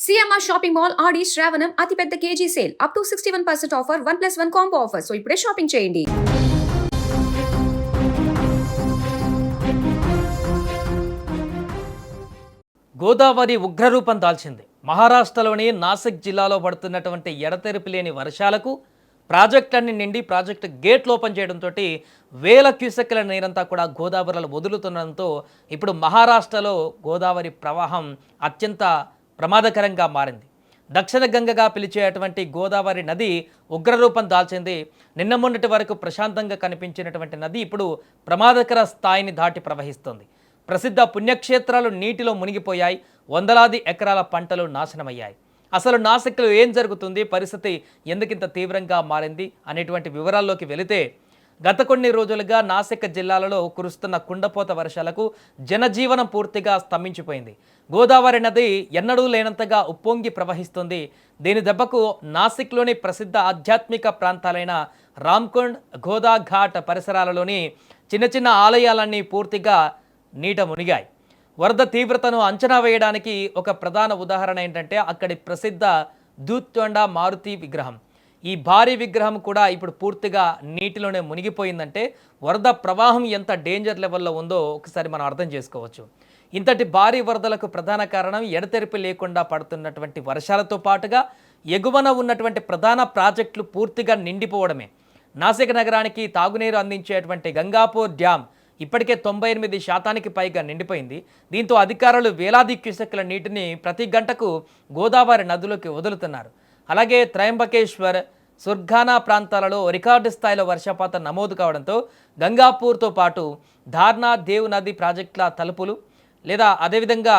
CMR shopping mall ఆడి శ్రావణం అతిపెద్ద KG sale up to 61% offer 1+1 combo offer. So ఇప్పుడే shopping చేయండి. గోదావరి ఉగ్రరూపం దాల్చింది. మహారాష్ట్రలోని నాసిక్ జిల్లాలో పడుతున్నటువంటి ఎడతెరిపి లేని వర్షాలకు ప్రాజెక్టులన్నీ నిండి ప్రాజెక్టు గేట్లు ఓపెన్ చేయడంతో వేల క్యూసెక్కుల నీరంతా కూడా గోదావరిలో వదులుతుండడంతో ఇప్పుడు మహారాష్ట్రలో గోదావరి ప్రవాహం అత్యంత ప్రమాదకరంగా మారింది. దక్షిణ గంగగా పిలిచేటువంటి గోదావరి నది ఉగ్రరూపం దాల్చింది. నిన్న మొన్నటి వరకు ప్రశాంతంగా కనిపించినటువంటి నది ఇప్పుడు ప్రమాదకర స్థాయిని దాటి ప్రవహిస్తోంది. ప్రసిద్ధ పుణ్యక్షేత్రాలు నీటిలో మునిగిపోయాయి. వందలాది ఎకరాల పంటలు నాశనమయ్యాయి. అసలు నాసిక్లో ఏం జరుగుతుంది, పరిస్థితి ఎందుకింత తీవ్రంగా మారింది అనేటువంటి వివరాల్లోకి వెళితే, గత కొన్ని రోజులుగా నాసిక్ జిల్లాలలో కురుస్తున్న కుండపోత వర్షాలకు జనజీవనం పూర్తిగా స్తంభించిపోయింది. గోదావరి నది ఎన్నడూ లేనంతగా ఉప్పొంగి ప్రవహిస్తుంది. దీని దెబ్బకు నాసిక్లోని ప్రసిద్ధ ఆధ్యాత్మిక ప్రాంతాలైన రామ్కుండ్, గోదా ఘాట్ పరిసరాలలోని చిన్న చిన్న ఆలయాలన్నీ పూర్తిగా నీట మునిగాయి. వరద తీవ్రతను అంచనా వేయడానికి ఒక ప్రధాన ఉదాహరణ ఏంటంటే అక్కడి ప్రసిద్ధ దూత్తొండ మారుతి విగ్రహం. ఈ భారీ విగ్రహం కూడా ఇప్పుడు పూర్తిగా నీటిలోనే మునిగిపోయిందంటే వరద ప్రవాహం ఎంత డేంజర్ లెవెల్లో ఉందో ఒకసారి మనం అర్థం చేసుకోవచ్చు. ఇంతటి భారీ వరదలకు ప్రధాన కారణం ఎడతెరిపి లేకుండా పడుతున్నటువంటి వర్షాలతో పాటుగా ఎగువన ఉన్నటువంటి ప్రధాన ప్రాజెక్టులు పూర్తిగా నిండిపోవడమే. నాసిక్ నగరానికి తాగునీరు అందించేటువంటి గంగాపూర్ డ్యామ్ ఇప్పటికే 98% పైగా నిండిపోయింది. దీంతో అధికారులు వేలాది క్యూసెక్కుల నీటిని ప్రతి గంటకు గోదావరి నదిలోకి వదులుతున్నారు. అలాగే త్రయంబకేశ్వర్, సుర్గానా ప్రాంతాలలో రికార్డు స్థాయిలో వర్షపాతం నమోదు కావడంతో గంగాపూర్తో పాటు ధార్నా దేవ్ నది ప్రాజెక్టుల తలుపులు లేదా అదేవిధంగా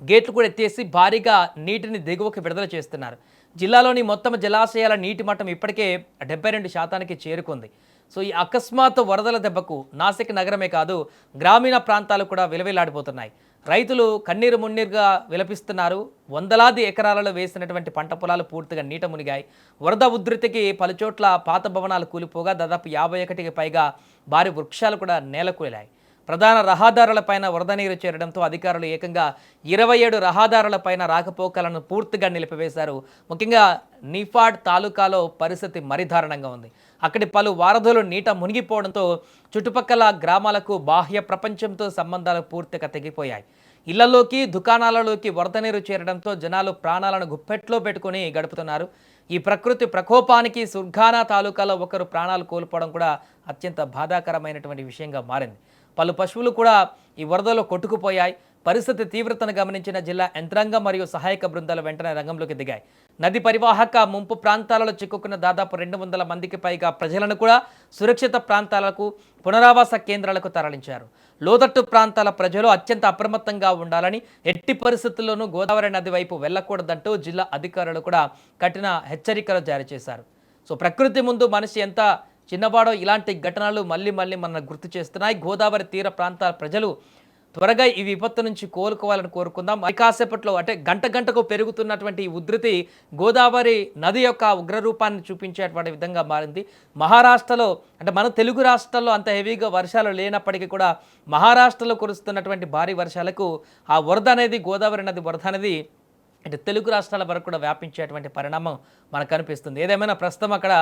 గేట్లు కూడా ఎత్తేసి భారీగా నీటిని దిగువకు విడుదల చేస్తున్నారు. జిల్లాలోని మొత్తం జలాశయాల నీటి మట్టం ఇప్పటికే 72% చేరుకుంది. సో ఈ అకస్మాత్తు వరదల దెబ్బకు నాసిక్ నగరమే కాదు, గ్రామీణ ప్రాంతాలు కూడా విలవిల్లాడిపోతున్నాయి. రైతులు కన్నీరు మున్నీరుగా విలపిస్తున్నారు. వందలాది ఎకరాలలో వేసినటువంటి పంట పొలాలు పూర్తిగా నీట మునిగాయి. వరద ఉధృతికి పలుచోట్ల పాత భవనాలు కూలిపోగా దాదాపు 51కి పైగా భారీ వృక్షాలు కూడా నేలకూలాయి. ప్రధాన రహదారులపైన వరద నీరు చేరడంతో అధికారులు ఏకంగా 27 రహదారులపైన రాకపోకలను పూర్తిగా నిలిపివేశారు. ముఖ్యంగా నిఫాడ్ తాలూకాలో పరిస్థితి మరీ దారుణంగా ఉంది. అక్కడి పలు వారధులు నీట మునిగిపోవడంతో చుట్టుపక్కల గ్రామాలకు బాహ్య ప్రపంచంతో సంబంధాలు పూర్తిగా తెగిపోయాయి. ఇళ్లలోకి దుకాణాలలోకి వరద నీరు చేరడంతో జనాలు ప్రాణాలను గుప్పెట్లో పెట్టుకుని గడుపుతున్నారు. ఈ ప్రకృతి ప్రకోపానికి సుర్గానా తాలూకాలో ఒకరు ప్రాణాలు కోల్పోవడం కూడా అత్యంత బాధాకరమైనటువంటి విషయంగా మారింది. పలు పశువులు కూడా ఈ వరదలో కొట్టుకుపోయాయి. పరిస్థితి తీవ్రతను గమనించిన జిల్లా యంత్రాంగం మరియు సహాయక బృందాలు వెంటనే రంగంలోకి దిగాయి. నది పరివాహక ముంపు ప్రాంతాలలో చిక్కుకున్న దాదాపు 200 మందికి పైగా ప్రజలను కూడా సురక్షిత ప్రాంతాలకు, పునరావాస కేంద్రాలకు తరలించారు. లోతట్టు ప్రాంతాల ప్రజలు అత్యంత అప్రమత్తంగా ఉండాలని, ఎట్టి పరిస్థితుల్లోనూ గోదావరి నది వైపు వెళ్లకూడదంటూ జిల్లా అధికారులు కూడా కఠిన హెచ్చరికలు జారీ చేశారు. సో ప్రకృతి ముందు మనిషి ఎంత చిన్నవాడో ఇలాంటి ఘటనలు మళ్ళీ మనల్ని గుర్తు చేస్తున్నాయి. గోదావరి తీర ప్రాంతాల ప్రజలు త్వరగా ఈ విపత్తు నుంచి కోలుకోవాలని కోరుకుందాం. కాసేపట్లో అంటే గంటకు పెరుగుతున్నటువంటి ఈ ఉధృతి గోదావరి నది యొక్క ఉగ్రరూపాన్ని చూపించేటువంటి విధంగా మారింది. మహారాష్ట్రలో అంటే మన తెలుగు రాష్ట్రాల్లో అంత హెవీగా వర్షాలు లేనప్పటికీ కూడా మహారాష్ట్రలో కురుస్తున్నటువంటి భారీ వర్షాలకు ఆ వరద అనేది, గోదావరి నది వరద అనేది అంటే తెలుగు రాష్ట్రాల వరకు కూడా వ్యాపించేటువంటి పరిణామం మనకు కనిపిస్తుంది. ఏదేమైనా ప్రస్తుతం అక్కడ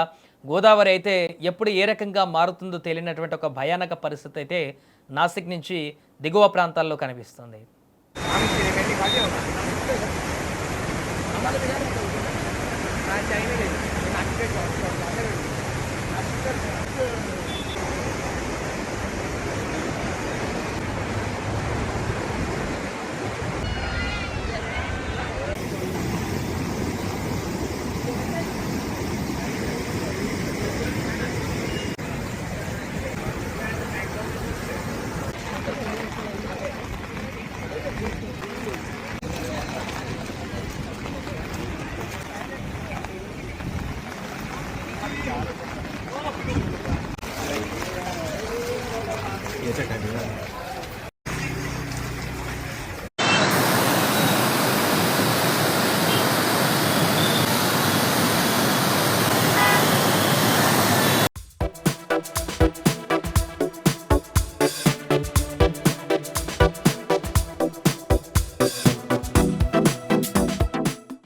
గోదావరి అయితే ఎప్పుడు ఏ రకంగా మారుతుందో తెలియనటువంటి ఒక భయానక పరిస్థితి అయితే నాసిక్ నుంచి దిగువ ప్రాంతాల్లో కనిపిస్తుంది.